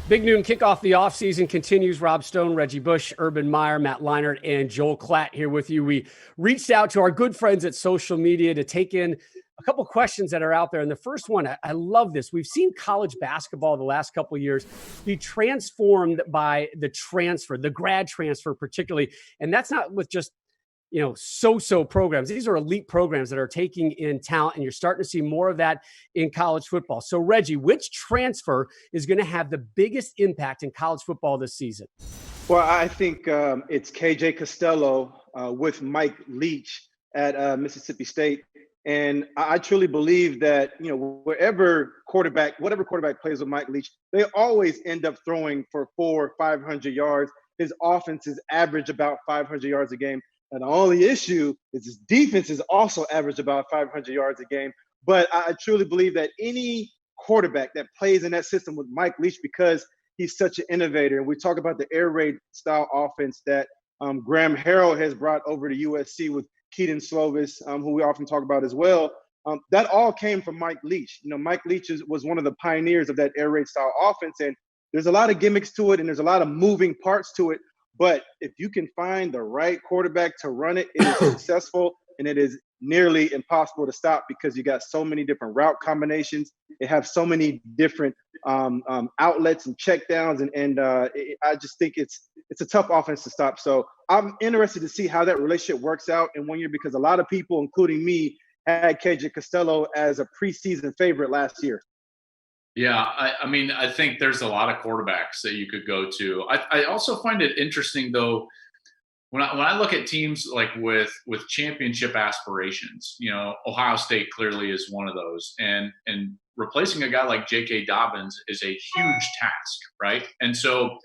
Big Noon Kickoff, the offseason continues. Rob Stone, Reggie Bush, Urban Meyer, Matt Leinart, and Joel Klatt here with you. We reached out to our good friends at social media to take in a couple questions that are out there. And the first one, I love this. We've seen college basketball the last couple of years be transformed by the transfer, the grad transfer particularly. And that's not with just so-so programs. These are elite programs that are taking in talent, and you're starting to see more of that in college football. So, Reggie, which transfer is going to have the biggest impact in college football this season? Well, I think it's KJ Costello with Mike Leach at Mississippi State. And I truly believe that, whatever quarterback plays with Mike Leach, they always end up throwing for 400 or 500 yards. His offense is average about 500 yards a game. And the only issue is his defense is also average about 500 yards a game. But I truly believe that any quarterback that plays in that system with Mike Leach, because he's such an innovator, and we talk about the air raid style offense that Graham Harrell has brought over to USC with Keaton Slovis, who we often talk about as well. That all came from Mike Leach. Mike Leach was one of the pioneers of that air raid style offense. And there's a lot of gimmicks to it, and there's a lot of moving parts to it. But if you can find the right quarterback to run it, it is successful, and it is nearly impossible to stop because you got so many different route combinations. They have so many different outlets and checkdowns, and I just think it's a tough offense to stop. So I'm interested to see how that relationship works out in 1 year, because a lot of people, including me, had KJ Costello as a preseason favorite last year. Yeah, I think there's a lot of quarterbacks that you could go to. I also find it interesting, though, when I look at teams like with championship aspirations. Ohio State clearly is one of those, and replacing a guy like J.K. Dobbins is a huge task, right? And so,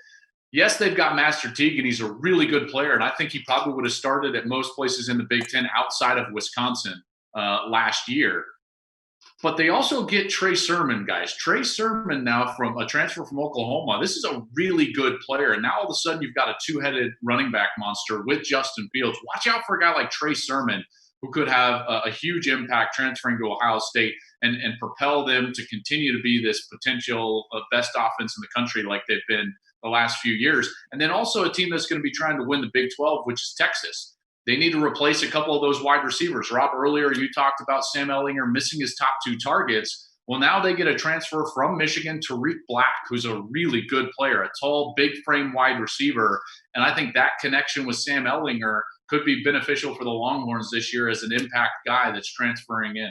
yes, they've got Master Teague, and he's a really good player, and I think he probably would have started at most places in the Big Ten outside of Wisconsin last year. But they also get Trey Sermon, guys. Trey Sermon now from a transfer from Oklahoma. This is a really good player. And now all of a sudden you've got a two-headed running back monster with Justin Fields. Watch out for a guy like Trey Sermon, who could have a huge impact transferring to Ohio State and propel them to continue to be this potential best offense in the country like they've been the last few years. And then also a team that's going to be trying to win the Big 12, which is Texas. They need to replace a couple of those wide receivers. Rob, earlier you talked about Sam Ehlinger missing his top two targets. Well, now they get a transfer from Michigan, Tariq Black, who's a really good player, a tall, big frame wide receiver. And I think that connection with Sam Ehlinger could be beneficial for the Longhorns this year as an impact guy that's transferring in.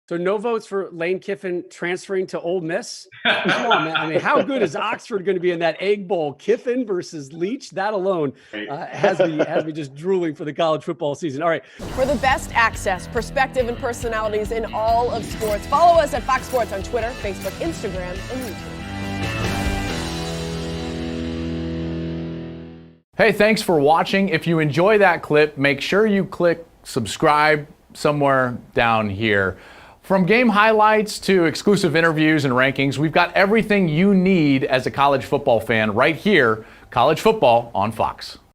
So no votes for Lane Kiffin transferring to Ole Miss? Come on, man. How good is Oxford going to be in that Egg Bowl? Kiffin versus Leach? That alone has me just drooling for the college football season. All right. For the best access, perspective, and personalities in all of sports, follow us at Fox Sports on Twitter, Facebook, Instagram, and YouTube. Hey, thanks for watching. If you enjoy that clip, make sure you click subscribe somewhere down here. From game highlights to exclusive interviews and rankings, we've got everything you need as a college football fan right here, College Football on Fox.